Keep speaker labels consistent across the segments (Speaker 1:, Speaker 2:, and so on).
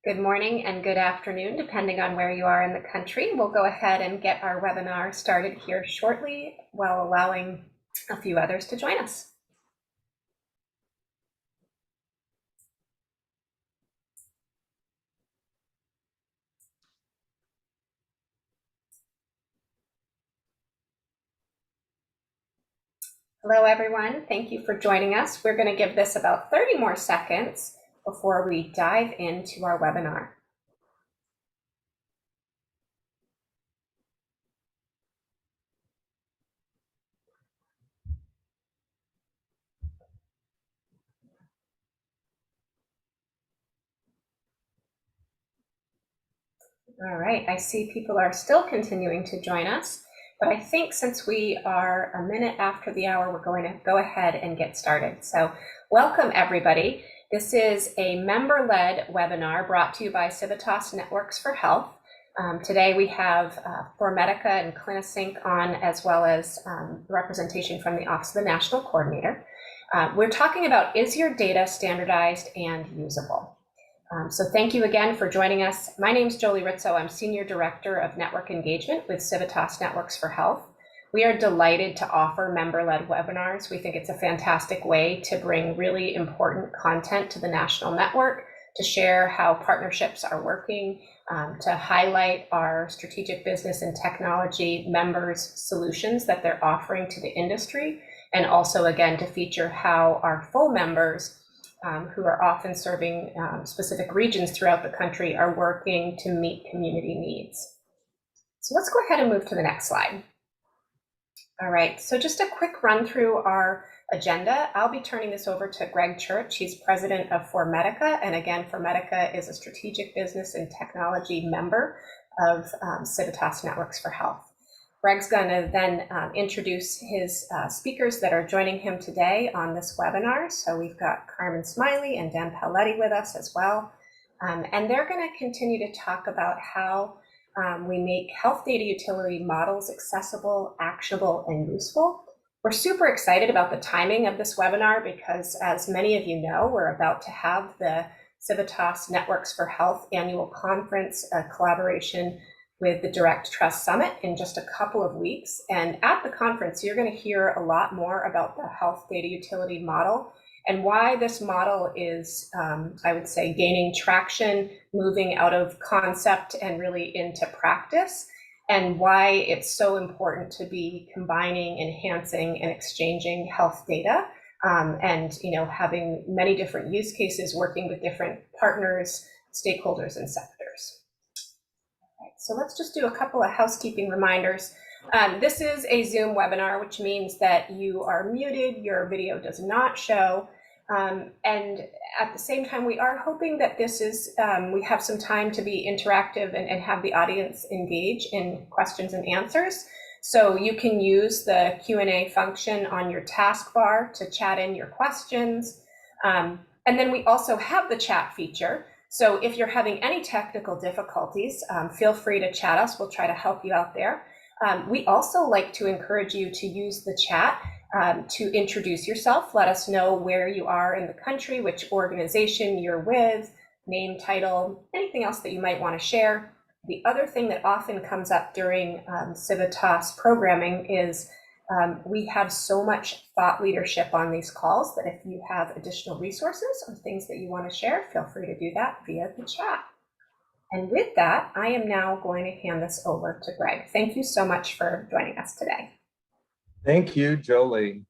Speaker 1: Good morning and good afternoon, depending on where you are in the country. We'll go ahead and get our webinar started here shortly while allowing a few others to join us. Hello, everyone. Thank you for joining us. We're going to give this about 30 more seconds before we dive into our webinar. All right, I see people are still continuing to join us, but I think since we are a minute after the hour, we're going to go ahead and get started. So welcome, everybody. This is a member-led webinar brought to you by Civitas Networks for Health. Today we have Formedica and CliniSync on, as well as representation from the Office of the National Coordinator. We're talking about, is your data standardized and usable? So thank you again for joining us. My name is Jolie Rizzo. I'm Senior Director of Network Engagement with Civitas Networks for Health. We are delighted to offer member-led webinars. We think it's a fantastic way to bring really important content to the national network, to share how partnerships are working, to highlight our strategic business and technology members' solutions that they're offering to the industry, and also, again, to feature how our full members who are often serving specific regions throughout the country are working to meet community needs. So let's go ahead and move to the next slide. All right, so just a quick run through our agenda. I'll be turning this over to Greg Church. He's president of Formedica, and again, Formedica is a strategic business and technology member of Civitas Networks for Health. Greg's going to then introduce his speakers that are joining him today on this webinar. So we've got Carmen Smiley and Dan Paletti with us as well. And they're going to continue to talk about how we make health data utility models accessible, actionable, and useful. We're super excited about the timing of this webinar because, as many of you know, we're about to have the Civitas Networks for Health annual conference, a collaboration with the Direct Trust Summit in just a couple of weeks. And at the conference, you're going to hear a lot more about the health data utility model and why this model is, I would say, gaining traction, moving out of concept and really into practice, and why it's so important to be combining, enhancing, and exchanging health data, and having many different use cases, working with different partners, stakeholders, and sectors. So let's just do a couple of housekeeping reminders. This is a Zoom webinar, which means that you are muted, your video does not show. And at the same time, we are hoping that this is, we have some time to be interactive and have the audience engage in questions and answers. So you can use the Q&A function on your taskbar to chat in your questions. And then we also have the chat feature. So if you're having any technical difficulties, feel free to chat us. We'll try to help you out there. We also like to encourage you to use the chat to introduce yourself. Let us know where you are in the country, which organization you're with, name, title, anything else that you might want to share. The other thing that often comes up during Civitas programming is we have so much thought leadership on these calls that if you have additional resources or things that you want to share, feel free to do that via the chat. And with that, I am now going to hand this over to Greg. Thank you so much for joining us today.
Speaker 2: Thank you, Jolie.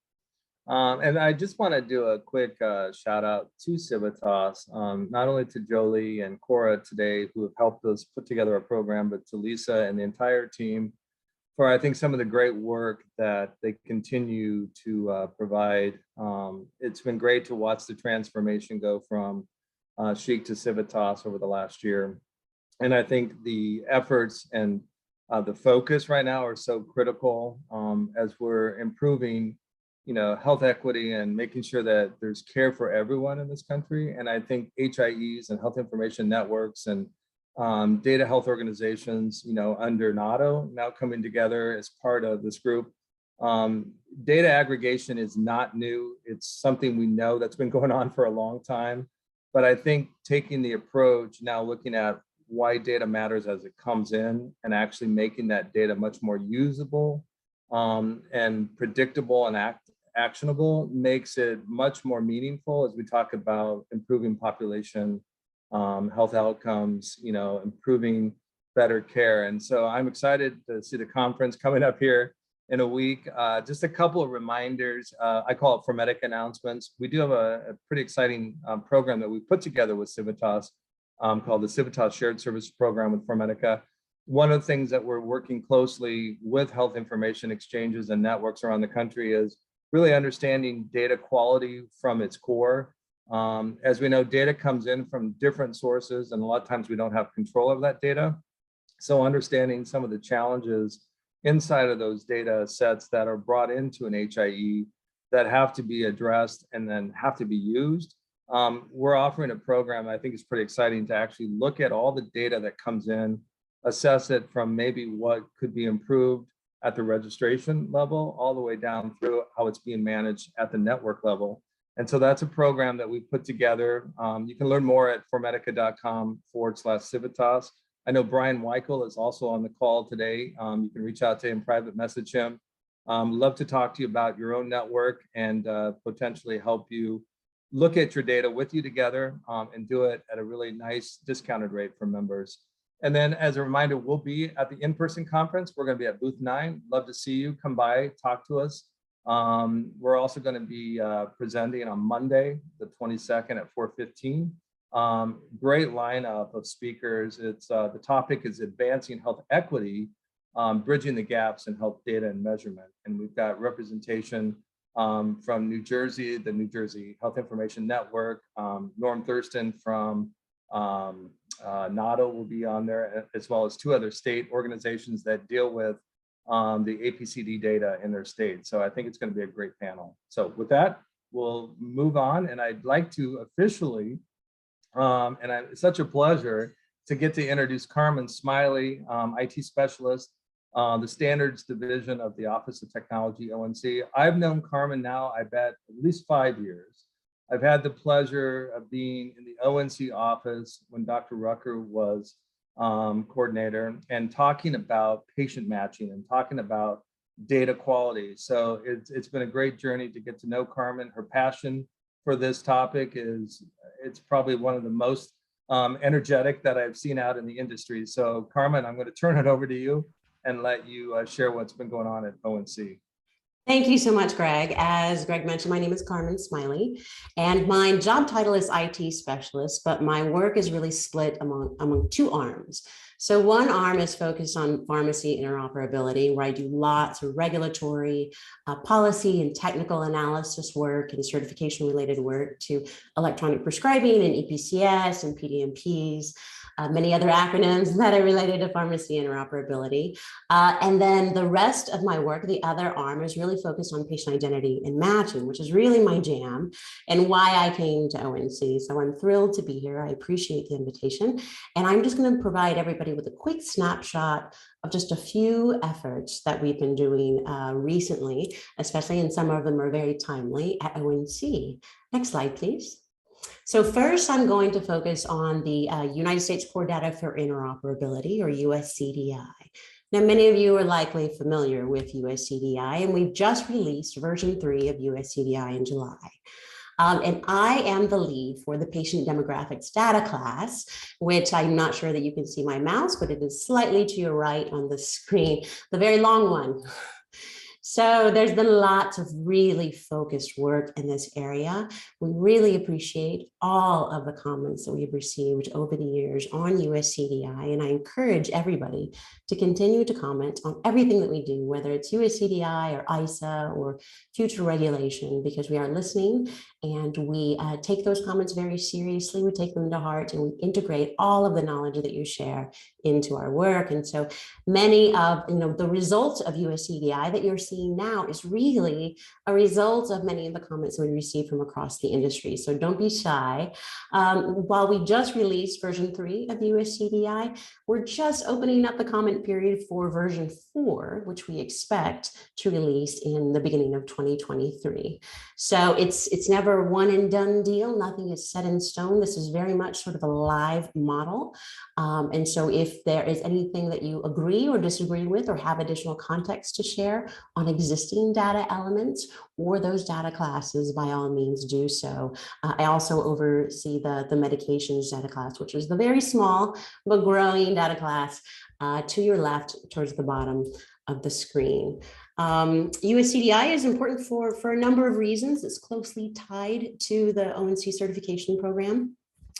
Speaker 2: And I just want to do a quick shout out to Civitas, not only to Jolie and Cora today, who have helped us put together a program, but to Lisa and the entire team for, I think, some of the great work that they continue to provide. It's been great to watch the transformation go from Chic to Civitas over the last year. And I think the efforts and the focus right now are so critical as we're improving, health equity and making sure that there's care for everyone in this country. And I think HIEs and health information networks and data health organizations, under NATO now coming together as part of this group. Data aggregation is not new. It's something we know that's been going on for a long time. But I think taking the approach now, looking at why data matters as it comes in and actually making that data much more usable and predictable and actionable makes it much more meaningful as we talk about improving population health outcomes, improving better care. And so I'm excited to see the conference coming up here in a week. Just a couple of reminders. I call it Formedica announcements. We do have a pretty exciting program that we put together with Civitas called the Civitas Shared Service Program with Formedica. One of the things that we're working closely with health information exchanges and networks around the country is really understanding data quality from its core. As we know, data comes in from different sources, and a lot of times we don't have control of that data. So understanding some of the challenges inside of those data sets that are brought into an HIE that have to be addressed and then have to be used. We're offering a program I think is pretty exciting to actually look at all the data that comes in, assess it from maybe what could be improved at the registration level, all the way down through how it's being managed at the network level. And so that's a program that we put together. You can learn more at formedica.com/Civitas. I know Brian Weichel is also on the call today. You can reach out to him, private message him. Love to talk to you about your own network and potentially help you look at your data with you together and do it at a really nice discounted rate for members. And then as a reminder, we'll be at the in-person conference. We're going to be at booth 9. Love to see you. Come by, talk to us. We're also going to be presenting on Monday, the 22nd at 4:15. Great lineup of speakers. It's the topic is advancing health equity, bridging the gaps in health data and measurement. And we've got representation from New Jersey, the New Jersey Health Information Network. Norm Thurston from NADO will be on there, as well as 2 other state organizations that deal with the APCD data in their state. So I think it's going to be a great panel. So with that, we'll move on. And I'd like to officially, it's such a pleasure to get to introduce Carmen Smiley, IT specialist, the standards division of the Office of Technology, ONC. I've known Carmen now, I bet, at least 5 years. I've had the pleasure of being in the ONC office when Dr. Rucker was coordinator and talking about patient matching and talking about data quality. So it's been a great journey to get to know Carmen. Her passion for this topic it's probably one of the most energetic that I've seen out in the industry. So Carmen, I'm going to turn it over to you and let you share what's been going on at ONC.
Speaker 3: Thank you so much, Greg. As Greg mentioned, my name is Carmen Smiley, and my job title is IT specialist, but my work is really split among 2 arms. So one arm is focused on pharmacy interoperability, where I do lots of regulatory, policy and technical analysis work and certification related work to electronic prescribing and EPCS and PDMPs. Many other acronyms that are related to pharmacy interoperability. And then the rest of my work, the other arm, is really focused on patient identity and matching, which is really my jam and why I came to ONC. So I'm thrilled to be here. I appreciate the invitation. And I'm just going to provide everybody with a quick snapshot of just a few efforts that we've been doing recently, especially, and some of them are very timely at ONC. Next slide, please. So first, I'm going to focus on the United States Core Data for Interoperability, or USCDI. Now, many of you are likely familiar with USCDI, and we've just released version 3 of USCDI in July. And I am the lead for the patient demographics data class, which I'm not sure that you can see my mouse, but it is slightly to your right on the screen, the very long one. So there's been lots of really focused work in this area. We really appreciate all of the comments that we've received over the years on USCDI, and I encourage everybody to continue to comment on everything that we do, whether it's USCDI or ISA or future regulation, because we are listening and we take those comments very seriously. We take them to heart and we integrate all of the knowledge that you share into our work. And so many of the results of USCDI that you're seeing now is really a result of many of the comments we received from across the industry. So don't be shy. While we just released version 3 of USCDI, we're just opening up the comment period for version 4, which we expect to release in the beginning of 2023. So it's never one and done deal. Nothing is set in stone. This is very much sort of a live model. And so if there is anything that you agree or disagree with or have additional context to share on existing data elements or those data classes, by all means do so. I also oversee the medications data class, which is the very small but growing data class to your left towards the bottom of the screen. USCDI is important for a number of reasons. It's closely tied to the ONC certification program.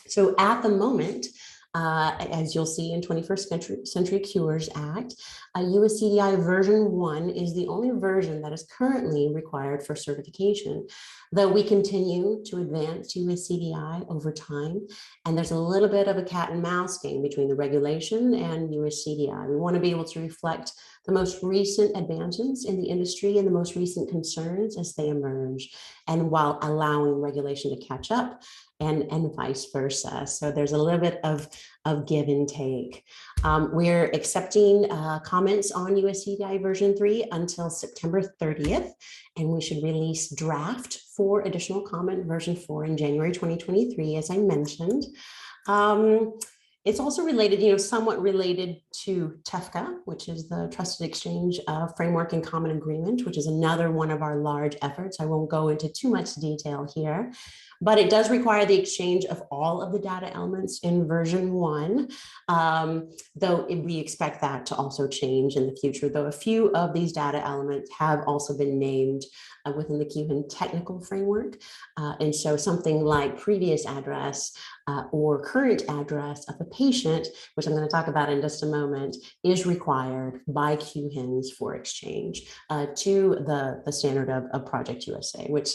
Speaker 3: So at the moment, as you'll see in 21st Century Cures Act, USCDI version 1 is the only version that is currently required for certification, though we continue to advance USCDI over time. And there's a little bit of a cat and mouse game between the regulation and USCDI. We want to be able to reflect the most recent advancements in the industry and the most recent concerns as they emerge, and while allowing regulation to catch up and vice versa. So there's a little bit of give and take. We're accepting comments on USCDI version 3 until September 30th, and we should release draft for additional comment version 4 in January 2023, as I mentioned. It's also related, somewhat related to TEFCA, which is the Trusted Exchange Framework and Common Agreement, which is another one of our large efforts. I won't go into too much detail here, but it does require the exchange of all of the data elements in version 1, though we expect that to also change in the future, though a few of these data elements have also been named within the QHIN technical framework. And so something like previous address or current address of a patient, which I'm going to talk about in just a moment, is required by QHINs for exchange to the standard of Project USA, which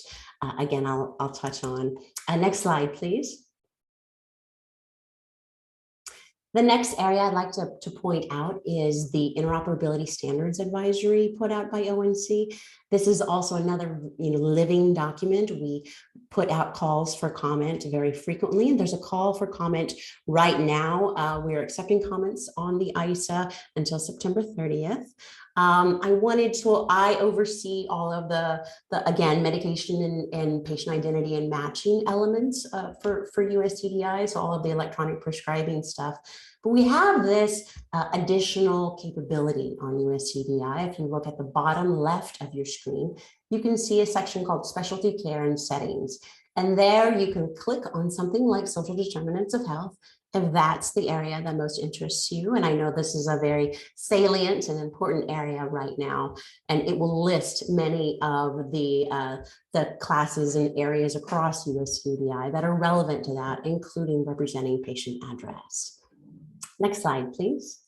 Speaker 3: again, I'll touch on. Next slide, please. The next area I'd like to point out is the Interoperability Standards Advisory put out by ONC. This is also another living document. We put out calls for comment very frequently, and there's a call for comment right now. We're accepting comments on the ISA until September 30th. I oversee all of the again, medication and patient identity and matching elements for USCDI, so all of the electronic prescribing stuff. But we have this additional capability on USCDI. If you look at the bottom left of your screen, you can see a section called Specialty Care and Settings. And there you can click on something like social determinants of health, if that's the area that most interests you. And I know this is a very salient and important area right now, and it will list many of the classes and areas across USCDI that are relevant to that, including representing patient address. Next slide, please.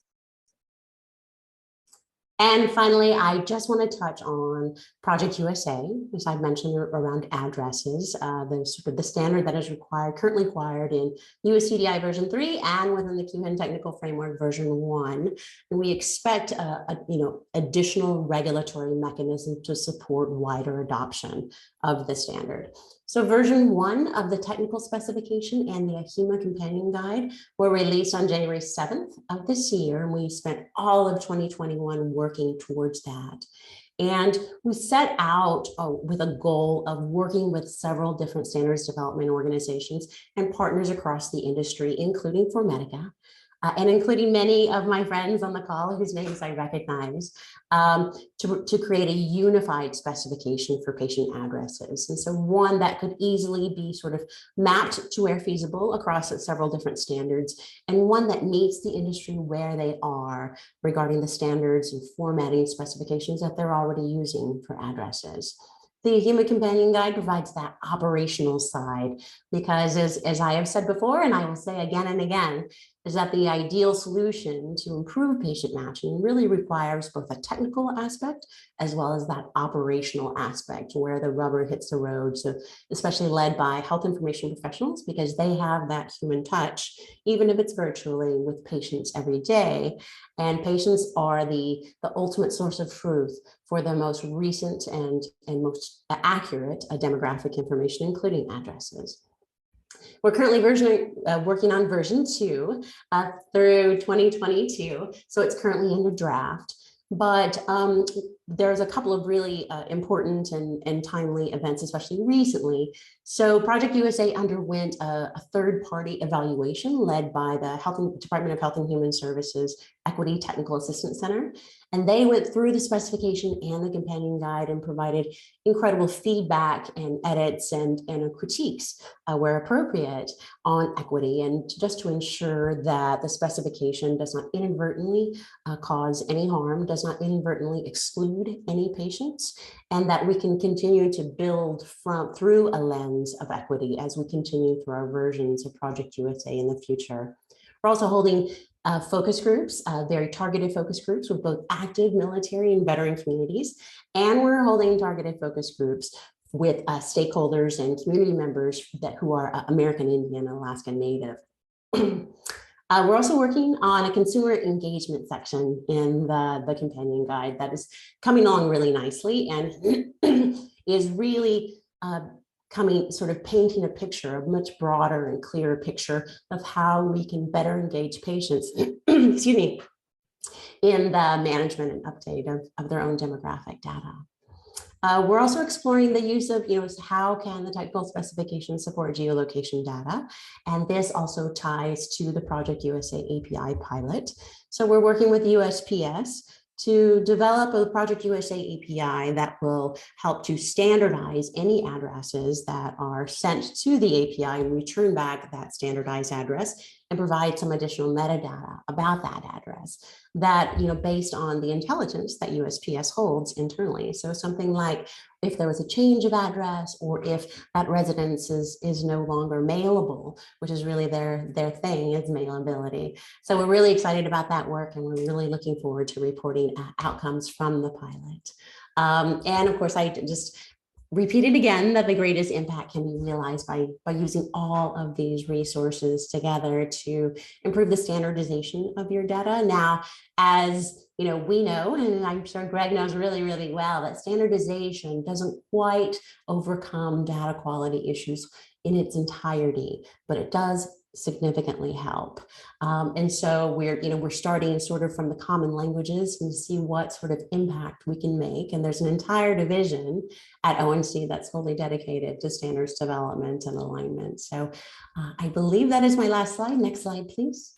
Speaker 3: And finally, I just want to touch on Project USA, as I mentioned, around addresses, the standard that is currently required in USCDI version 3 and within the QHIN technical framework version 1. And we expect additional regulatory mechanisms to support wider adoption of the standard. So version 1 of the technical specification and the AHIMA companion guide were released on January 7th of this year, and we spent all of 2021 working towards that. And we set out with a goal of working with several different standards development organizations and partners across the industry, including Formedica, and including many of my friends on the call whose names I recognize, to create a unified specification for patient addresses. And so one that could easily be sort of mapped to where feasible across several different standards, and one that meets the industry where they are regarding the standards and formatting specifications that they're already using for addresses. The AHIMA Companion Guide provides that operational side, because as I have said before, and I will say again and again, is that the ideal solution to improve patient matching really requires both a technical aspect as well as that operational aspect where the rubber hits the road. So especially led by health information professionals, because they have that human touch, even if it's virtually, with patients every day. And patients are the ultimate source of truth for the most recent and most accurate demographic information, including addresses. We're currently working on version 2 through 2022, so it's currently in the draft. But there's a couple of really important and timely events, especially recently. So Project USA underwent a third-party evaluation led by the Department of Health and Human Services Equity Technical Assistance Center. And they went through the specification and the companion guide and provided incredible feedback and edits and critiques where appropriate on equity, and just to ensure that the specification does not inadvertently cause any harm, does not inadvertently exclude any patients, and that we can continue to build through a lens of equity as we continue through our versions of Project USA in the future. We're also holding focus groups, very targeted focus groups with both active military and veteran communities. And we're holding targeted focus groups with stakeholders and community members who are American Indian and Alaska Native. We're also working on a consumer engagement section in the companion guide that is coming along really nicely and is really painting a picture, a much broader and clearer picture of how we can better engage patients, excuse me, in the management and update of their own demographic data. We're also exploring the use of, how can the technical specifications support geolocation data? And this also ties to the Project USA API pilot. So we're working with USPS to develop a Project USA API that will help to standardize any addresses that are sent to the API and return back that standardized address and provide some additional metadata about that address that, based on the intelligence that USPS holds internally. So something like if there was a change of address or if that residence is no longer mailable, which is really their thing, is mailability. So we're really excited about that work, and we're really looking forward to reporting outcomes from the pilot. And of course, I just repeated again that the greatest impact can be realized by using all of these resources together to improve the standardization of your data. Now, as we know, and I'm sure Greg knows really, really well, that standardization doesn't quite overcome data quality issues in its entirety, but it does significantly help. And so we're starting sort of from the common languages and see what sort of impact we can make. And there's an entire division at ONC that's wholly dedicated to standards development and alignment. So I believe that is my last slide. Next slide, please.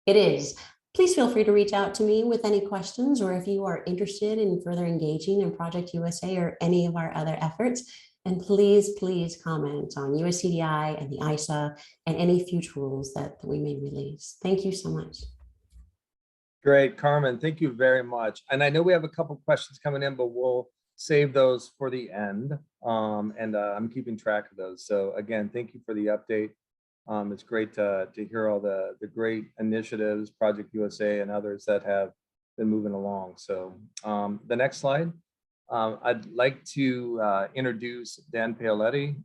Speaker 3: It is. Please feel free to reach out to me with any questions, or if you are interested in further engaging in Project USA or any of our other efforts. And please comment on USCDI and the ISA and any future rules that we may release. Thank you so much.
Speaker 2: Great, Carmen, thank you very much. And I know we have a couple questions coming in, but we'll save those for the end. I'm keeping track of those. So again, thank you for the update. It's great to hear all the great initiatives, Project USA and others that have been moving along. So the next slide. I'd like to introduce Dan Paoletti.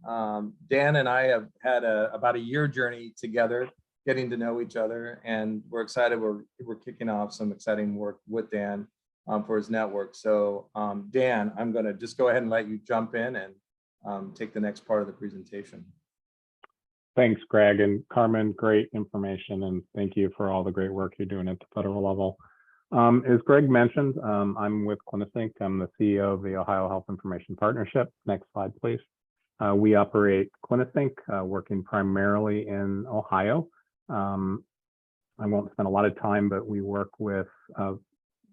Speaker 2: Dan and I have had about a year journey together, getting to know each other, and we're excited. We're kicking off some exciting work with Dan for his network. So Dan, I'm going to just go ahead and let you jump in and take the next part of the presentation.
Speaker 4: Thanks, Greg and Carmen. Great information, and thank you for all the great work you're doing at the federal level. As Greg mentioned, I'm with CliniSync. I'm the CEO of the Ohio Health Information Partnership. Next slide, please. We operate CliniSync, working primarily in Ohio. I won't spend a lot of time, but we work with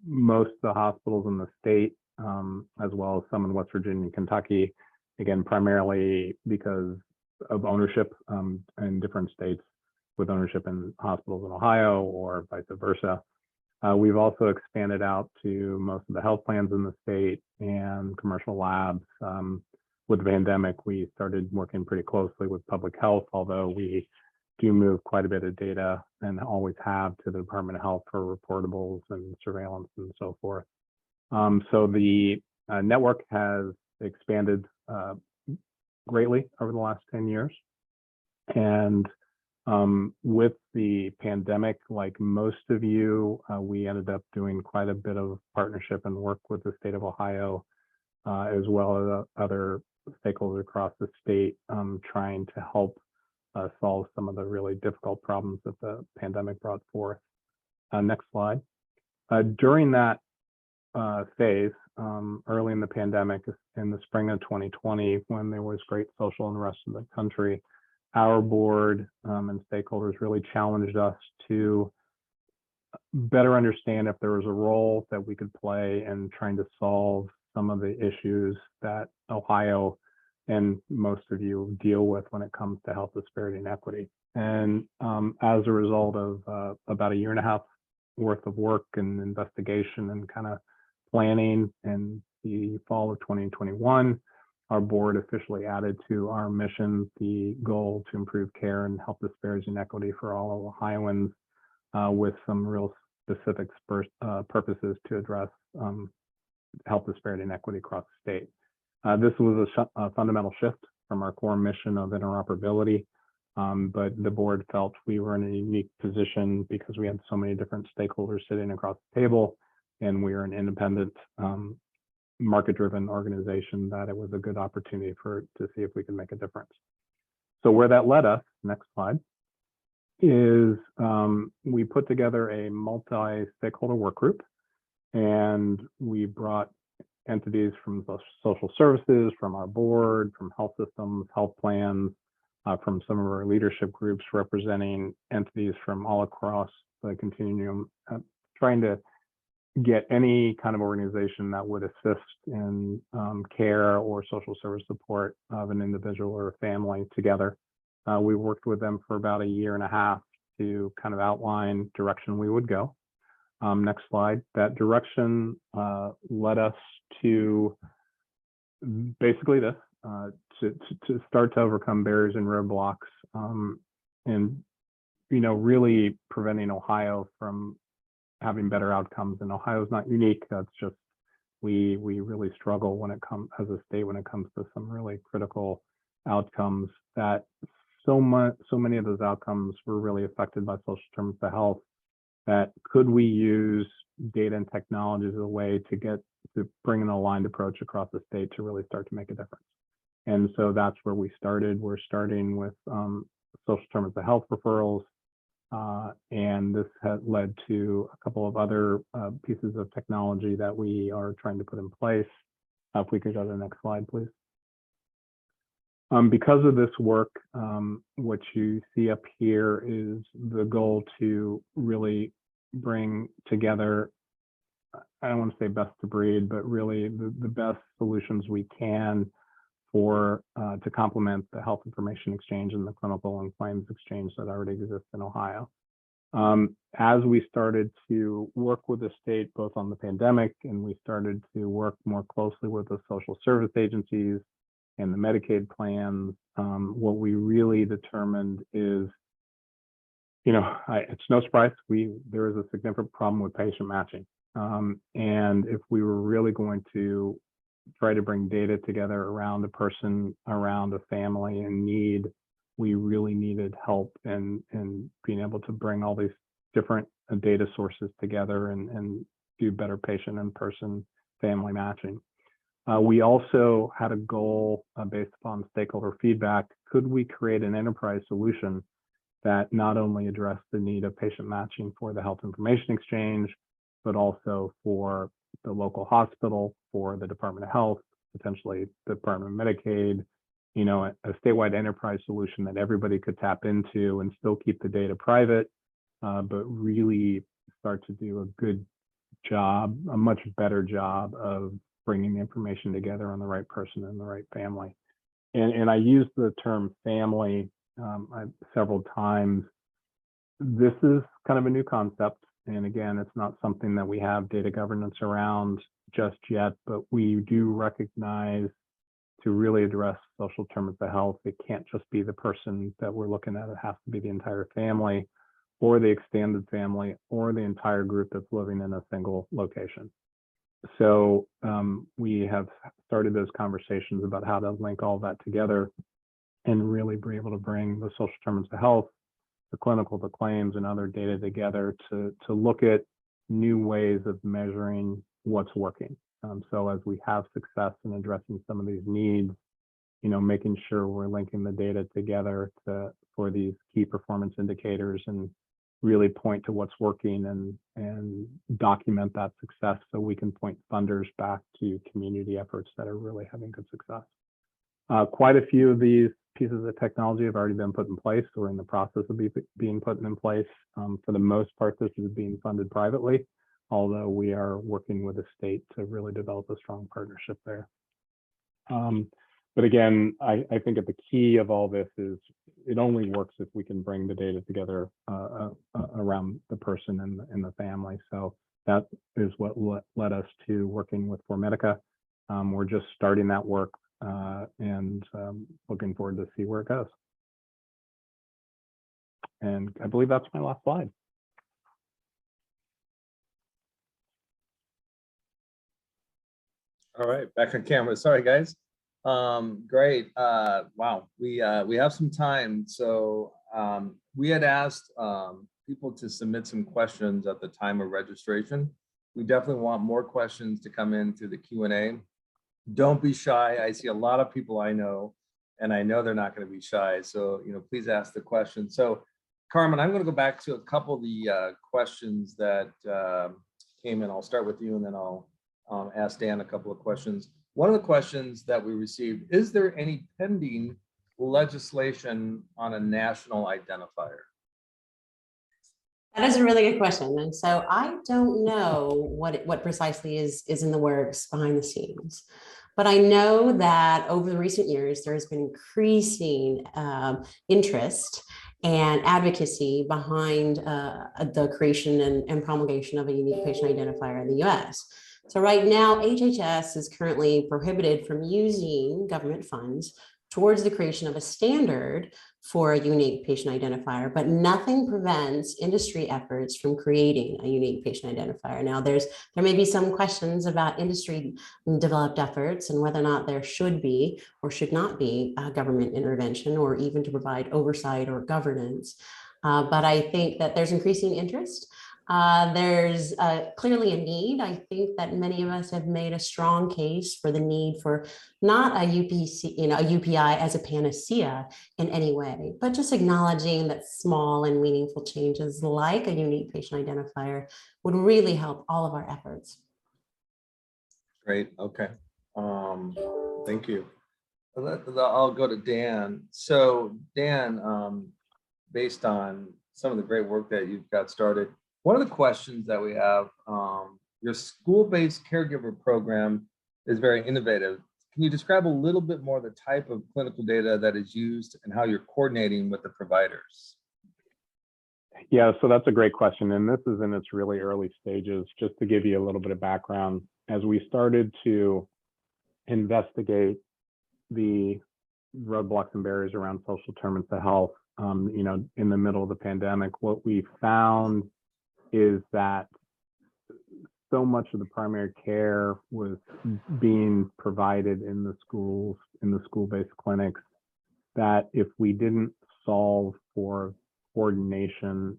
Speaker 4: most of the hospitals in the state, as well as some in West Virginia and Kentucky, again, primarily because of ownership in different states with ownership in hospitals in Ohio or vice versa. We've also expanded out to most of the health plans in the state and commercial labs. With the pandemic, we started working pretty closely with public health, although we do move quite a bit of data and always have to the Department of Health for reportables and surveillance and so forth. So the network has expanded greatly over the last 10 years. And with the pandemic, like most of you, we ended up doing quite a bit of partnership and work with the state of Ohio, as well as other stakeholders across the state, trying to help solve some of the really difficult problems that the pandemic brought forth. Next slide. During that phase, early in the pandemic, in the spring of 2020, when there was great social unrest in the country, our board and stakeholders really challenged us to better understand if there was a role that we could play in trying to solve some of the issues that Ohio and most of you deal with when it comes to health disparity and equity. And as a result of about a year and a half worth of work and investigation and kind of planning in the fall of 2021, our board officially added to our mission the goal to improve care and health disparities and equity for all Ohioans, with some real specific purposes to address health disparity and equity across the state. This was a fundamental shift from our core mission of interoperability, but the board felt we were in a unique position because we had so many different stakeholders sitting across the table, and we are an independent, market-driven organization, that it was a good opportunity to see if we could make a difference. So where that led us, next slide, is we put together a multi-stakeholder work group, and we brought entities from the social services, from our board, from health systems, health plans, from some of our leadership groups representing entities from all across the continuum, trying to get any kind of organization that would assist in care or social service support of an individual or a family together. We worked with them for about a year and a half to kind of outline direction we would go. Next slide. That direction led us to basically this, to start to overcome barriers and roadblocks, and really preventing Ohio from having better outcomes. And Ohio is not unique. That's just we really struggle when it comes as a state when it comes to some really critical outcomes. That so many of those outcomes were really affected by social determinants of health. That could we use data and technology as a way to bring an aligned approach across the state to really start to make a difference. And so that's where we started. We're starting with social determinants of health referrals, and this has led to a couple of other pieces of technology that we are trying to put in place. If we could go to the next slide, please. Because of this work, what you see up here is the goal to really bring together, I don't want to say best to breed, but really the best solutions we can to complement the health information exchange and the clinical and claims exchange that already exists in Ohio. As we started to work with the state, both on the pandemic, and we started to work more closely with the social service agencies and the Medicaid plans, what we really determined is, it's no surprise, there is a significant problem with patient matching. And if we were really going to try to bring data together around a person, around a family in need, we really needed help in being able to bring all these different data sources together and do better patient and person family matching. We also had a goal based upon stakeholder feedback. Could we create an enterprise solution that not only addressed the need of patient matching for the health information exchange, but also for the local hospital, for the Department of Health, potentially the Department of Medicaid, a statewide enterprise solution that everybody could tap into and still keep the data private, but really start to do a good job, a much better job of bringing the information together on the right person and the right family. And I use the term family several times. This is kind of a new concept. And again, it's not something that we have data governance around just yet, but we do recognize to really address social determinants of health, it can't just be the person that we're looking at. It has to be the entire family or the extended family or the entire group that's living in a single location. So we have started those conversations about how to link all that together and really be able to bring the social determinants of health, the clinical, the claims, and other data together to look at new ways of measuring what's working. So as we have success in addressing some of these needs, making sure we're linking the data together for these key performance indicators and really point to what's working and document that success so we can point funders back to community efforts that are really having good success. Quite a few of these pieces of technology have already been put in place or in the process of being put in place. For the most part, this is being funded privately, although we are working with the state to really develop a strong partnership there. But again, I think that the key of all this is it only works if we can bring the data together around the person and the family. So that is what led us to working with ProMedica. We're just starting that work and looking forward to see where it goes. And I believe that's my last slide.
Speaker 2: All right, back on camera. Sorry, guys. Great. Wow, we have some time. So we had asked people to submit some questions at the time of registration. We definitely want more questions to come in through the Q&A. Don't be shy. I see a lot of people I know, and I know they're not going to be shy. So, please ask the question. So, Carmen, I'm going to go back to a couple of the questions that came in. I'll start with you, and then I'll ask Dan a couple of questions. One of the questions that we received, is there any pending legislation on a national identifier?
Speaker 3: That is a really good question. And so I don't know what precisely is in the works behind the scenes. But I know that over the recent years, there has been increasing interest and advocacy behind the creation and promulgation of a unique patient identifier in the US. So right now, HHS is currently prohibited from using government funds towards the creation of a standard for a unique patient identifier, but nothing prevents industry efforts from creating a unique patient identifier. Now, there may be some questions about industry developed efforts and whether or not there should be or should not be government intervention or even to provide oversight or governance. But I think that there's increasing interest. There's clearly a need. I think that many of us have made a strong case for the need for not a UPC, a UPI as a panacea in any way, but just acknowledging that small and meaningful changes like a unique patient identifier would really help all of our efforts.
Speaker 2: Great. Okay. Thank you. I'll go to Dan. So Dan, based on some of the great work that you've got started, one of the questions that we have, your school-based caregiver program is very innovative. Can you describe a little bit more the type of clinical data that is used and how you're coordinating with the providers?
Speaker 4: Yeah, so that's a great question. And this is in its really early stages. Just to give you a little bit of background, as we started to investigate the roadblocks and barriers around social determinants of health, in the middle of the pandemic, what we found is that so much of the primary care was being provided in the schools, in the school-based clinics, that if we didn't solve for coordination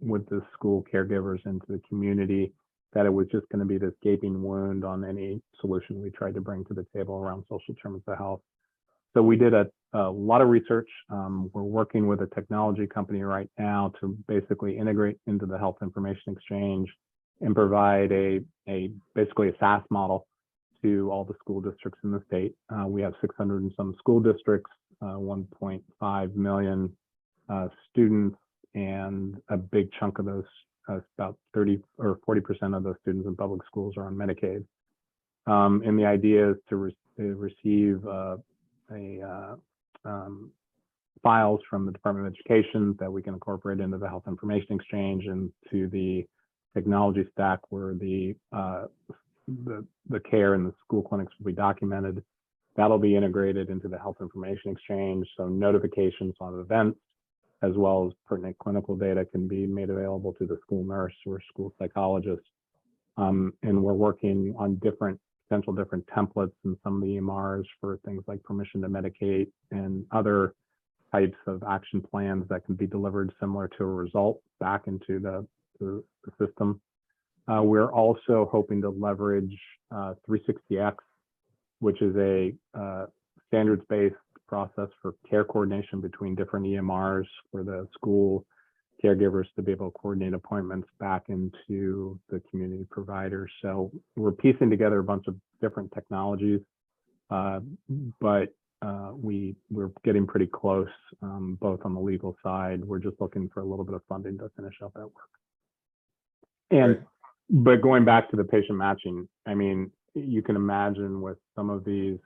Speaker 4: with the school caregivers into the community, that it was just going to be this gaping wound on any solution we tried to bring to the table around social determinants of health. So we did a lot of research. We're working with a technology company right now to basically integrate into the Health Information Exchange and provide basically a SaaS model to all the school districts in the state. We have 600 and some school districts, 1.5 million students, and a big chunk of those, about 30 or 40% of those students in public schools are on Medicaid. And the idea is to receive files from the Department of Education that we can incorporate into the Health Information Exchange and to the technology stack where the care in the school clinics will be documented. That'll be integrated into the Health Information Exchange, so notifications on events as well as pertinent clinical data can be made available to the school nurse or school psychologist. And we're working on potential different templates in some of the EMRs for things like permission to medicate and other types of action plans that can be delivered similar to a result back into the system. We're also hoping to leverage 360X, which is a standards-based process for care coordination between different EMRs for the school caregivers to be able to coordinate appointments back into the community providers. So we're piecing together a bunch of different technologies, but we're getting pretty close, both on the legal side. We're just looking for a little bit of funding to finish up that work. And, but going back to the patient matching, I mean, you can imagine with some of these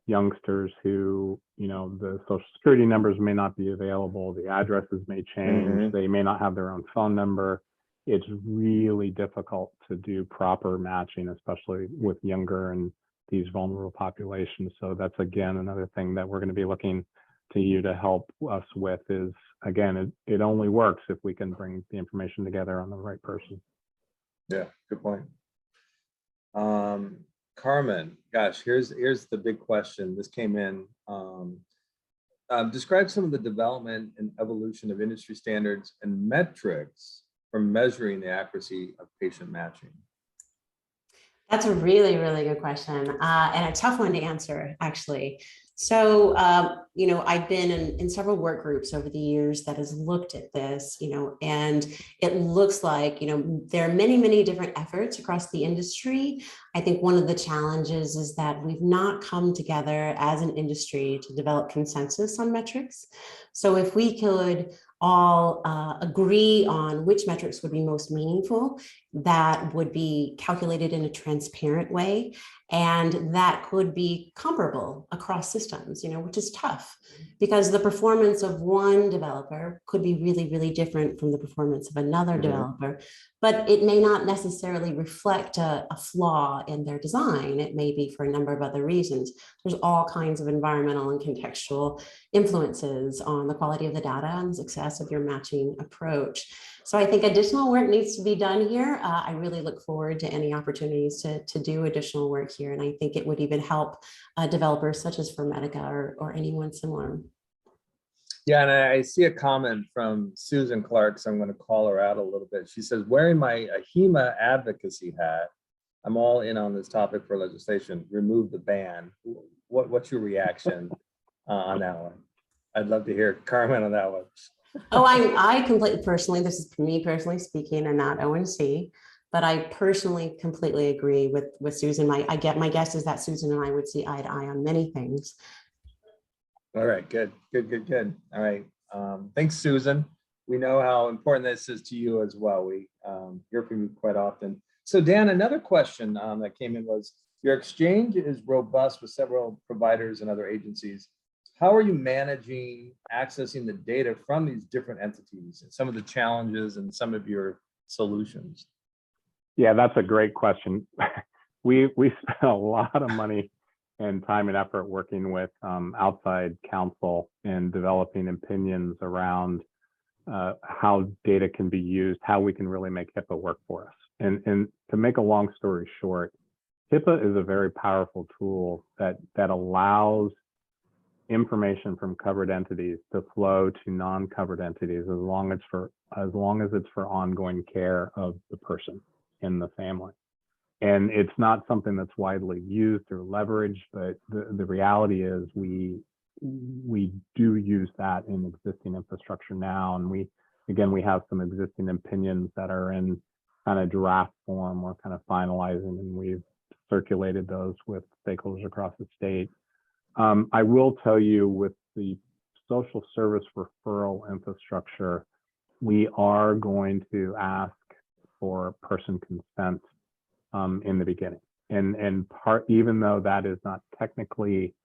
Speaker 4: youngsters who, you know, the social security numbers may not be available, the addresses may change, they may not have their own phone number. It's really difficult to do proper matching, especially with younger and these vulnerable populations. So that's, again, another thing that we're going to be looking to you to help us with is, again, it only works if we can bring the information together on the right person.
Speaker 2: Yeah, good point. Carmen, gosh, here's the big question. This came in. Describe some of the development and evolution of industry standards and metrics for measuring the accuracy of patient matching.
Speaker 3: That's a really, really good question, and a tough one to answer, actually. So, you know, I've been in several work groups over the years that has looked at this, you know, and it looks like, you know, there are many, many different efforts across the industry. I think one of the challenges is that we've not come together as an industry to develop consensus on metrics. So if we could all agree on which metrics would be most meaningful, that would be calculated in a transparent way, and that could be comparable across systems, you know, which is tough because the performance of one developer could be really, really different from the performance of another developer, but it may not necessarily reflect a flaw in their design. It may be for a number of other reasons. There's all kinds of environmental and contextual influences on the quality of the data and the success of your matching approach. So I think additional work needs to be done here. I really look forward to any opportunities to do additional work here. And I think it would even help developers such as Formedica or anyone similar.
Speaker 2: Yeah, and I see a comment from Susan Clark, so I'm going to call her out a little bit. She says, wearing my AHIMA advocacy hat, I'm all in on this topic for legislation, remove the ban. What's your reaction on that one? I'd love to hear Carmen on that one.
Speaker 3: Oh, I completely personally, this is me personally speaking and not ONC, but I personally completely agree with Susan. My guess is that Susan and I would see eye to eye on many things.
Speaker 2: All right, good. All right, thanks, Susan. We know how important this is to you as well. We hear from you quite often. So Dan, another question that came in was, your exchange is robust with several providers and other agencies. How are you managing accessing the data from these different entities and some of the challenges and some of your solutions?
Speaker 4: Yeah, that's a great question. We spent a lot of money and time and effort working with outside counsel and developing opinions around how data can be used, how we can really make HIPAA work for us. And to make a long story short, HIPAA is a very powerful tool that allows information from covered entities to flow to non-covered entities as long as it's for ongoing care of the person in the family. And it's not something that's widely used or leveraged, but the reality is we do use that in existing infrastructure now. And we have some existing opinions that are in kind of draft form. We're kind of finalizing, and we've circulated those with stakeholders across the state. I will tell you, with the social service referral infrastructure, we are going to ask for person consent in the beginning. And even though that is not technically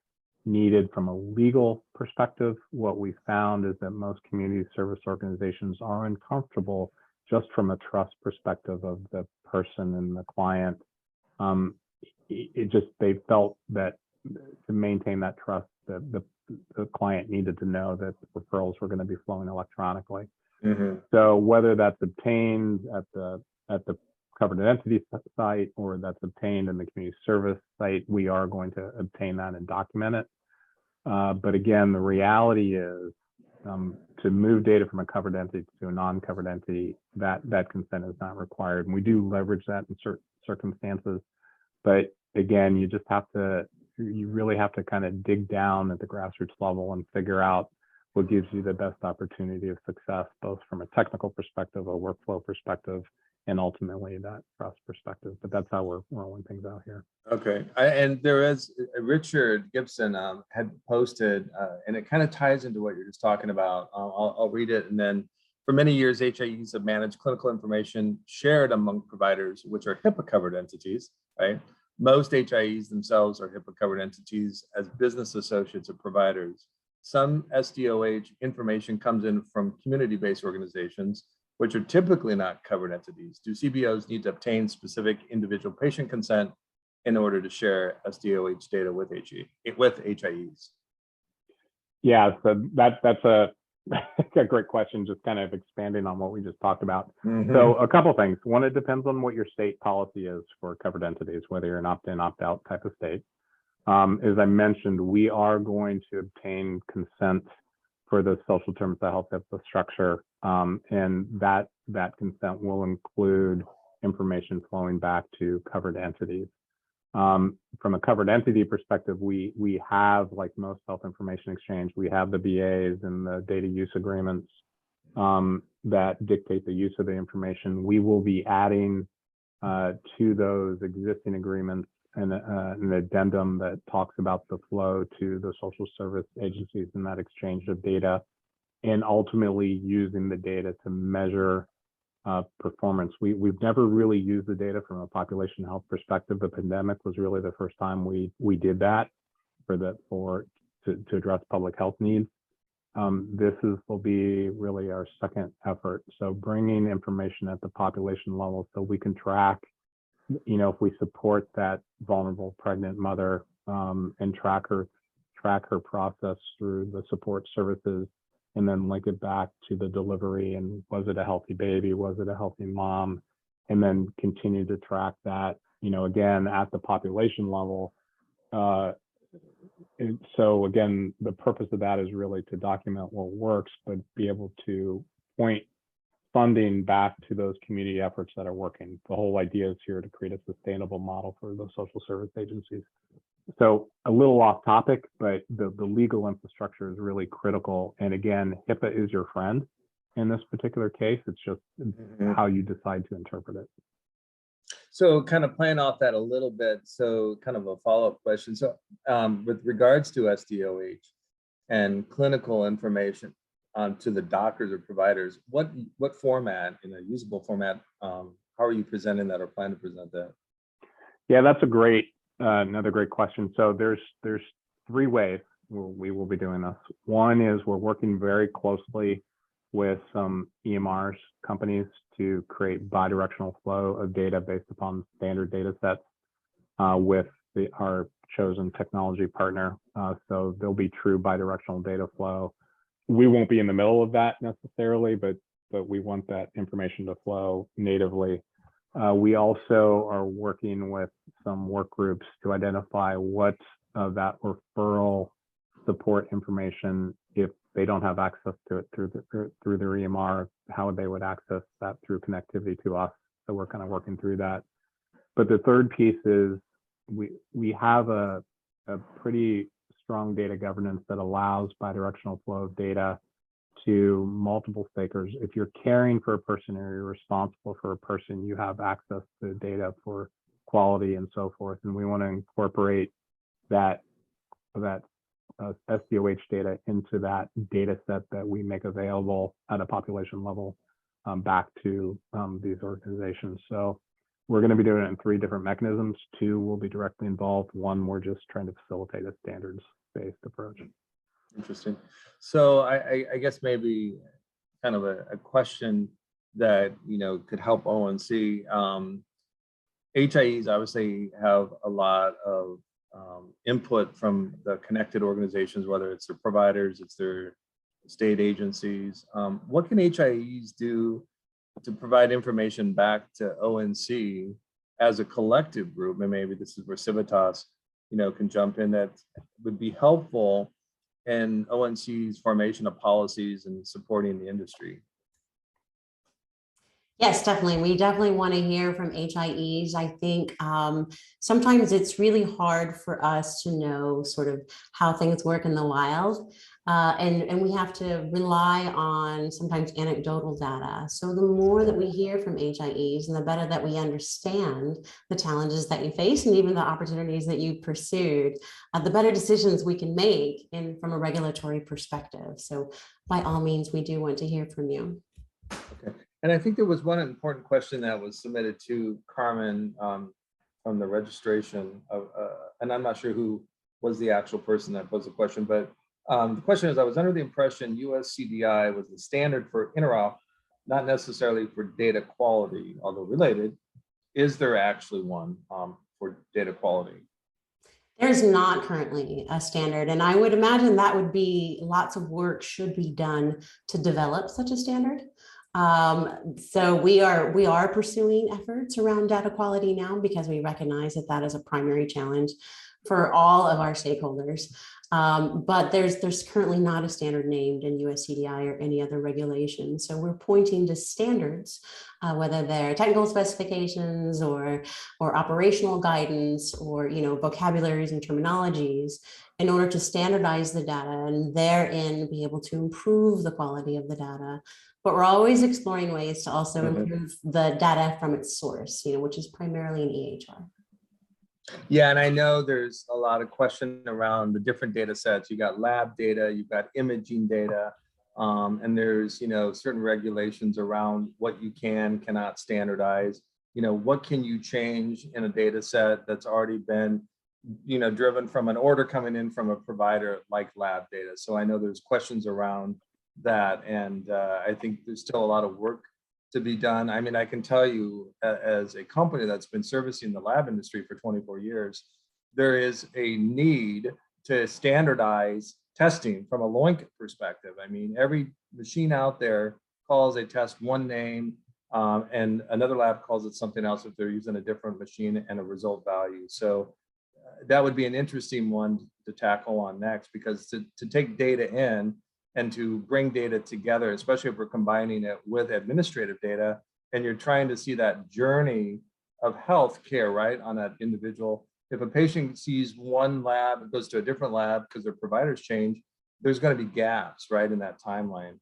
Speaker 4: needed from a legal perspective, what we found is that most community service organizations are uncomfortable just from a trust perspective of the person and the client. They felt that to maintain that trust, that the client needed to know that the referrals were going to be flowing electronically. So whether that's obtained at the covered entity site or that's obtained in the community service site, we are going to obtain that and document it. But again, the reality is to move data from a covered entity to a non-covered entity, that consent is not required. And we do leverage that in certain circumstances. But again, you really have to kind of dig down at the grassroots level and figure out what gives you the best opportunity of success, both from a technical perspective, a workflow perspective, and ultimately that trust perspective. But that's how we're rolling things out here.
Speaker 2: Okay, and there is Richard Gibson had posted, and it kind of ties into what you're just talking about. I'll read it, and then for many years, HIEs have managed clinical information shared among providers, which are HIPAA-covered entities, right? Most HIEs themselves are HIPAA-covered entities as business associates of providers. Some SDOH information comes in from community-based organizations, which are typically not covered entities. Do CBOs need to obtain specific individual patient consent in order to share SDOH data with HIEs?
Speaker 4: Yeah, so that's a great question, just kind of expanding on what we just talked about. So a couple things. One, it depends on what your state policy is for covered entities, whether you're an opt-in, opt-out type of state. As I mentioned, we are going to obtain consent for the social terms of health infrastructure, and that consent will include information flowing back to covered entities. From a covered entity perspective, we have, like most health information exchange, we have the BAs and the data use agreements that dictate the use of the information. We will be adding to those existing agreements an addendum that talks about the flow to the social service agencies and that exchange of data, and ultimately using the data to measure performance. We've never really used the data from a population health perspective. The pandemic was really the first time we did that to address public health needs. This will be really our second effort. So bringing information at the population level so we can track, if we support that vulnerable pregnant mother and track her process through the support services, and then link it back to the delivery, and was it a healthy baby, was it a healthy mom, and then continue to track that, again, at the population level. So again, the purpose of that is really to document what works, but be able to point funding back to those community efforts that are working. The whole idea is here to create a sustainable model for the social service agencies. So a little off topic, but the legal infrastructure is really critical. And again, HIPAA is your friend in this particular case. It's just how you decide to interpret it.
Speaker 2: So kind of playing off that a little bit, so kind of a follow-up question. So with regards to SDOH and clinical information to the doctors or providers, what format, in a usable format, how are you presenting that or plan to present that?
Speaker 4: Yeah, that's another great question. So there's three ways we will be doing this. One is we're working very closely with some EMRs companies to create bidirectional flow of data based upon standard data sets with our chosen technology partner. So there'll be true bidirectional data flow. We won't be in the middle of that necessarily, but we want that information to flow natively. We also are working with some work groups to identify what of that referral support information, if they don't have access to it through their EMR, how they would access that through connectivity to us. So we're kind of working through that. But the third piece is we have a pretty strong data governance that allows bidirectional flow of data to multiple stakeholders. If you're caring for a person or you're responsible for a person, you have access to data for quality and so forth. And we want to incorporate that SDOH data into that data set that we make available at a population level back to these organizations. So we're going to be doing it in three different mechanisms. Two will be directly involved. One, we're just trying to facilitate a standards-based approach.
Speaker 2: Interesting. So I guess maybe kind of a question that could help ONC. HIEs obviously have a lot of input from the connected organizations, whether it's their providers, it's their state agencies. What can HIEs do to provide information back to ONC as a collective group? And maybe this is where Civitas, can jump in, that would be helpful in ONC's formation of policies and supporting the industry.
Speaker 3: Yes, definitely. We definitely want to hear from HIEs. I think sometimes it's really hard for us to know sort of how things work in the wild. And we have to rely on sometimes anecdotal data. So the more that we hear from HIEs and the better that we understand the challenges that you face and even the opportunities that you pursued, the better decisions we can make from a regulatory perspective. So by all means, we do want to hear from you.
Speaker 2: Okay. And I think there was one important question that was submitted to Carmen from the registration of, and I'm not sure who was the actual person that posed the question, but the question is, I was under the impression USCDI was the standard for interop, not necessarily for data quality, although related. Is there actually one for data quality?
Speaker 3: There's not currently a standard, and I would imagine that would be lots of work should be done to develop such a standard. So we are pursuing efforts around data quality now because we recognize that that is a primary challenge for all of our stakeholders. But there's currently not a standard named in USCDI or any other regulation. So we're pointing to standards, whether they're technical specifications or operational guidance or vocabularies and terminologies, in order to standardize the data and therein be able to improve the quality of the data. But we're always exploring ways to also improve the data from its source, which is primarily an EHR.
Speaker 2: Yeah, and I know there's a lot of question around the different data sets. You got lab data, you've got imaging data, and there's certain regulations around what you cannot standardize. What can you change in a data set that's already been driven from an order coming in from a provider like lab data. So I know there's questions around that, and I think there's still a lot of work to be done. I mean, I can tell you as a company that's been servicing the lab industry for 24 years, there is a need to standardize testing from a LOINC perspective. I mean, every machine out there calls a test one name, and another lab calls it something else if they're using a different machine and a result value. So that would be an interesting one to tackle on next, because to take data in and to bring data together, especially if we're combining it with administrative data, and you're trying to see that journey of healthcare, right, on that individual. If a patient sees one lab and goes to a different lab because their providers change, there's going to be gaps, right, in that timeline.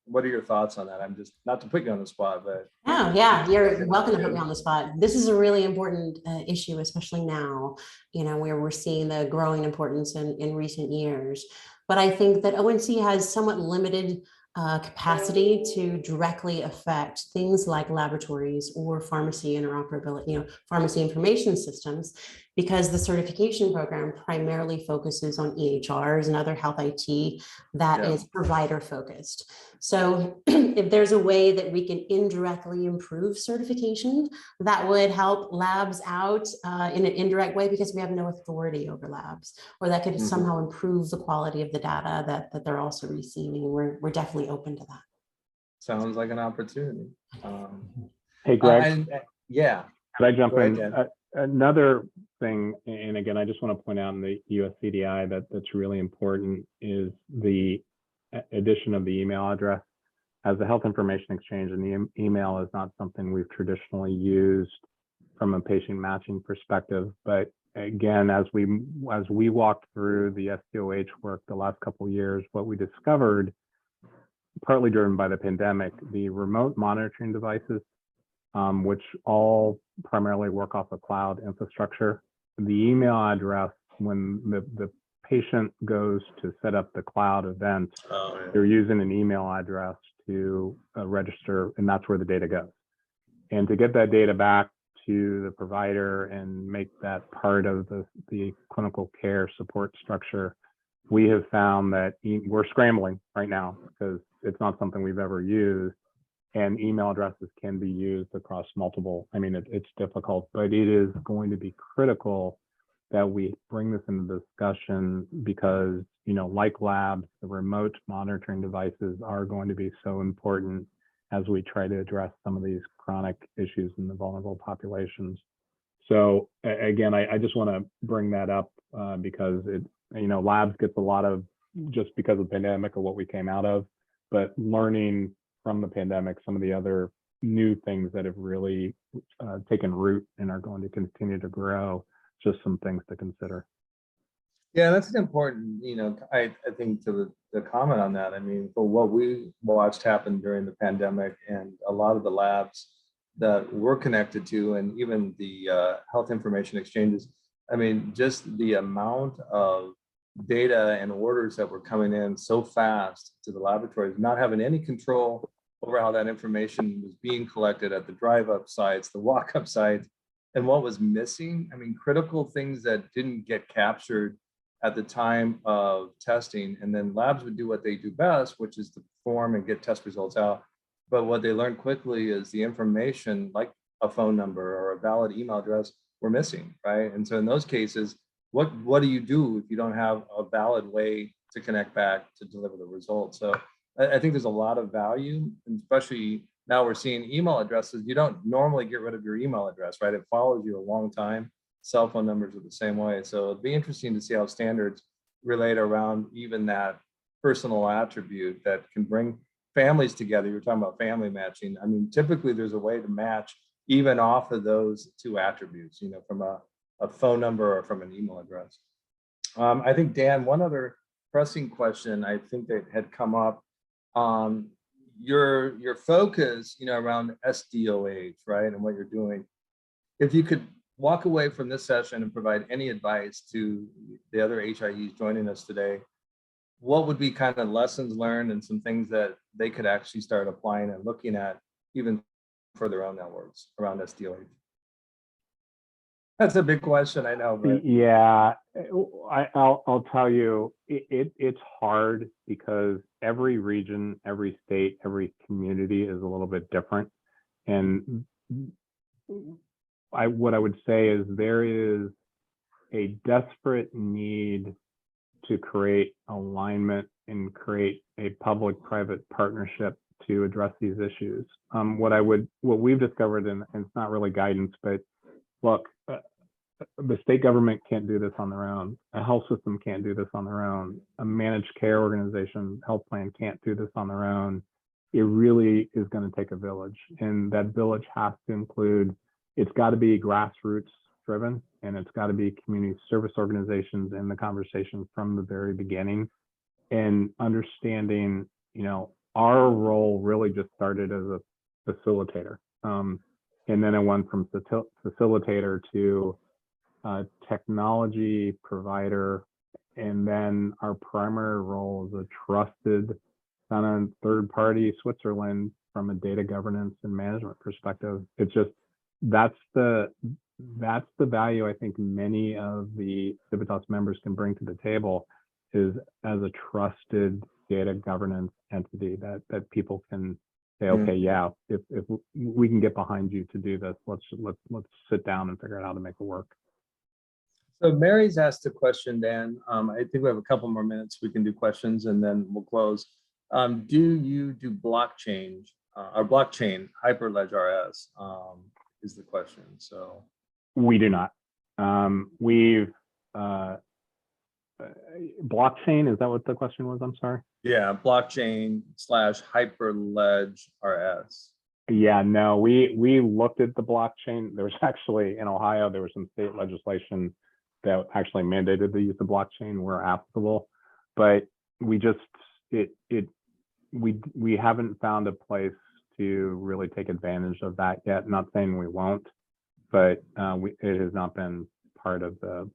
Speaker 2: What are your thoughts on that? I'm just, not to put you on the spot, but.
Speaker 3: Oh, yeah, you're welcome to put me on the spot. This is a really important issue, especially now, where we're seeing the growing importance in recent years. But I think that ONC has somewhat limited capacity to directly affect things like laboratories or pharmacy interoperability, pharmacy information systems, because the certification program primarily focuses on EHRs and other health IT that is provider focused. So if there's a way that we can indirectly improve certification, that would help labs out in an indirect way, because we have no authority over labs, or that could somehow improve the quality of the data that they're also receiving. We're definitely open to that.
Speaker 2: Sounds like an opportunity.
Speaker 4: Hey, Greg.
Speaker 2: Yeah.
Speaker 4: Could I jump in? Another thing, and again, I just want to point out in the USCDI that's really important, is the addition of the email address as a health information exchange. And the email is not something we've traditionally used from a patient matching perspective. But again, as we walked through the SDOH work the last couple of years, what we discovered, partly driven by the pandemic, the remote monitoring devices, which all primarily work off of cloud infrastructure. The email address, when the patient goes to set up the cloud event, they're using an email address to register, and that's where the data goes. And to get that data back to the provider and make that part of the clinical care support structure, we have found that we're scrambling right now because it's not something we've ever used. And email addresses can be used across multiple. I mean, it's difficult, but it is going to be critical that we bring this into discussion, because, like labs, the remote monitoring devices are going to be so important as we try to address some of these chronic issues in the vulnerable populations. So again, I just want to bring that up because labs gets a lot of, just because of the pandemic or what we came out of, but learning from the pandemic, some of the other new things that have really taken root and are going to continue to grow. Just some things to consider.
Speaker 2: Yeah, that's an important, I think to comment on that. I mean, for what we watched happen during the pandemic and a lot of the labs that we're connected to and even the health information exchanges, I mean, just the amount of data and orders that were coming in so fast to the laboratories, not having any control over how that information was being collected at the drive-up sites, the walk-up sites, and what was missing. I mean, critical things that didn't get captured at the time of testing, and then labs would do what they do best, which is to perform and get test results out. But what they learned quickly is the information, like a phone number or a valid email address, were missing, right? And so in those cases, what do you do if you don't have a valid way to connect back to deliver the results? So I think there's a lot of value, and especially now we're seeing email addresses. You don't normally get rid of your email address, right? It follows you a long time. Cell phone numbers are the same way. So it'd be interesting to see how standards relate around even that personal attribute that can bring families together. You're talking about family matching. I mean, typically there's a way to match even off of those two attributes, from a phone number or from an email address. I think, Dan, one other pressing question I think that had come up, your focus, around SDOH, right, and what you're doing. If you could walk away from this session and provide any advice to the other HIEs joining us today, what would be kind of lessons learned and some things that they could actually start applying and looking at even further on networks around SDOH? That's a big question, I know. But
Speaker 4: Yeah, I'll tell you, it's hard because every region, every state, every community is a little bit different. And what I would say is there is a desperate need to create alignment and create a public-private partnership to address these issues. What we've discovered, and it's not really guidance, but look, the state government can't do this on their own. A health system can't do this on their own. A managed care organization, health plan can't do this on their own. It really is going to take a village, and that village has to include, it's got to be grassroots driven, and it's got to be community service organizations in the conversation from the very beginning, and understanding, our role really just started as a facilitator. And then it went from facilitator to technology provider. And then our primary role is a trusted kind of third party Switzerland from a data governance and management perspective. It's just, that's the value I think many of the Civitas members can bring to the table, is as a trusted data governance entity that people can say, okay, yeah, if we can get behind you to do this, let's sit down and figure out how to make it work.
Speaker 2: So Mary's asked a question, Dan. I think we have a couple more minutes. We can do questions and then we'll close. Do you do blockchain or blockchain Hyperledge RS is the question. So
Speaker 4: we do not. We've blockchain, is that what the question was? I'm sorry.
Speaker 2: Yeah, blockchain / Hyperledge RS.
Speaker 4: Yeah, no, we looked at the blockchain. There was actually in Ohio, there was some state legislation that actually mandated the use of blockchain where applicable, but we just we haven't found a place to really take advantage of that yet. Not saying we won't, but it has not been part of the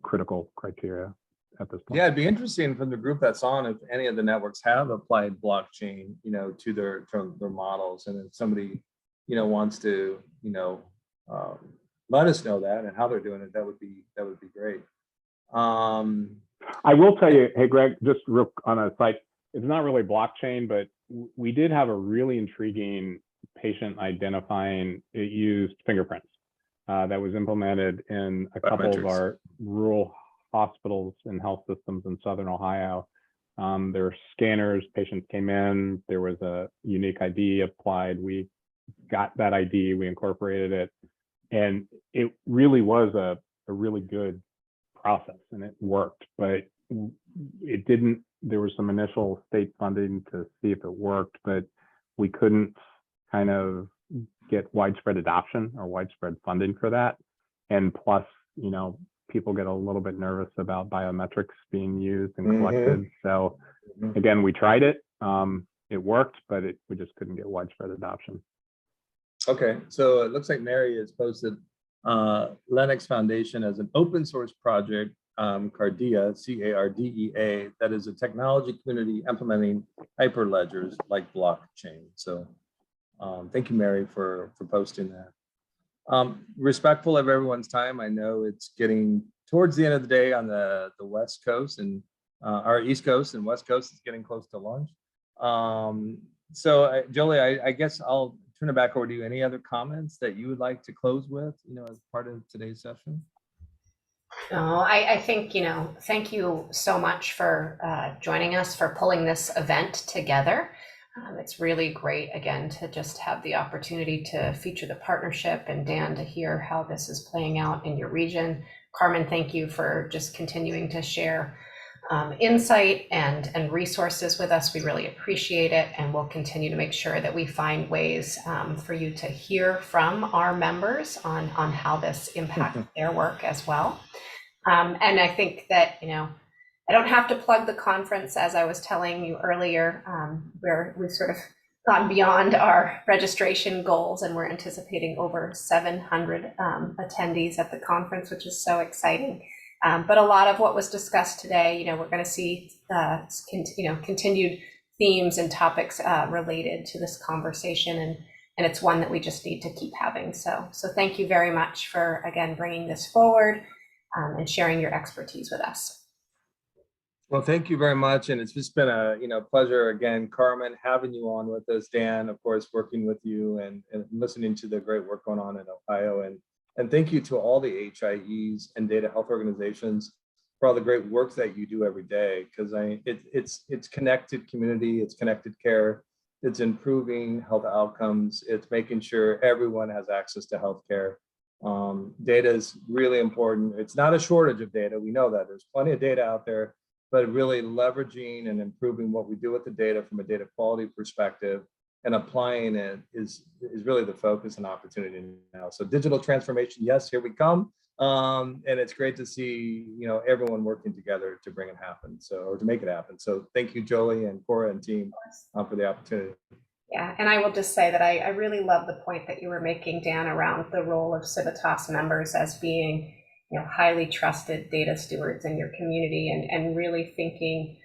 Speaker 4: critical criteria at this point.
Speaker 2: Yeah, it'd be interesting from the group that's on if any of the networks have applied blockchain, to their models, and if somebody, wants to, let us know that and how they're doing it. That would be great.
Speaker 4: I will tell you, hey Greg, just real on a site, it's not really blockchain, but we did have a really intriguing patient identifying. It used fingerprints that was implemented in a couple of our rural hospitals and health systems in Southern Ohio. There were scanners, patients came in, there was a unique ID applied. We got that ID, we incorporated it, and it really was a really good process and it worked, but it didn't, there was some initial state funding to see if it worked, but we couldn't kind of get widespread adoption or widespread funding for that. And plus, you know, people get a little bit nervous about biometrics being used and collected. So again, we tried it. It worked, but we just couldn't get widespread adoption.
Speaker 2: Okay, so it looks like Mary has posted Linux Foundation as an open source project, Cardea, C-A-R-D-E-A, that is a technology community implementing hyperledgers like blockchain. So thank you, Mary, for posting that. Respectful of everyone's time. I know it's getting towards the end of the day on the West Coast, and our East Coast and West Coast is getting close to lunch. So Jolie, I guess I'll turn it back over to you. Any other comments that you would like to close with, you know, as part of today's session?
Speaker 1: No, I think, you know, thank you so much for joining us, for pulling this event together. It's really great, again, to just have the opportunity to feature the partnership, and Dan, to hear how this is playing out in your region. Carmen, thank you for just continuing to share insight and resources with us. We really appreciate it, and we'll continue to make sure that we find ways for you to hear from our members on how this impacts their work as well. And I think that, you know, I don't have to plug the conference, as I was telling you earlier, where we've sort of gone beyond our registration goals, and we're anticipating over 700 attendees at the conference, which is so exciting. But a lot of what was discussed today, you know, we're going to see, continued themes and topics related to this conversation, and it's one that we just need to keep having. So thank you very much for, again, bringing this forward and sharing your expertise with us.
Speaker 2: Well, thank you very much. And it's just been a pleasure again, Carmen, having you on with us. Dan, of course, working with you and listening to the great work going on in Ohio. And thank you to all the HIEs and data health organizations for all the great work that you do every day, because it's connected community, it's connected care, it's improving health outcomes, it's making sure everyone has access to healthcare. Data is really important. It's not a shortage of data. We know that there's plenty of data out there, but really leveraging and improving what we do with the data from a data quality perspective and applying it is really the focus and opportunity now. So digital transformation, yes, here we come. And it's great to see, you know, everyone working together to bring it happen. Or to make it happen. So thank you, Jolie and Cora and team for the opportunity.
Speaker 1: Yeah, and I will just say that I really love the point that you were making, Dan, around the role of Civitas members as being, you know, highly trusted data stewards in your community, and really thinking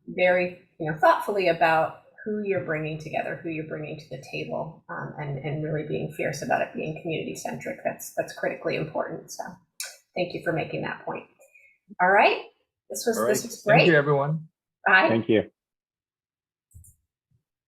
Speaker 1: very, you know, thoughtfully about who you're bringing together, who you're bringing to the table, and really being fierce about it being community centric. That's critically important. So thank you for making that point. All right, this was great.
Speaker 2: Thank you, everyone.
Speaker 1: Bye.
Speaker 4: Thank you.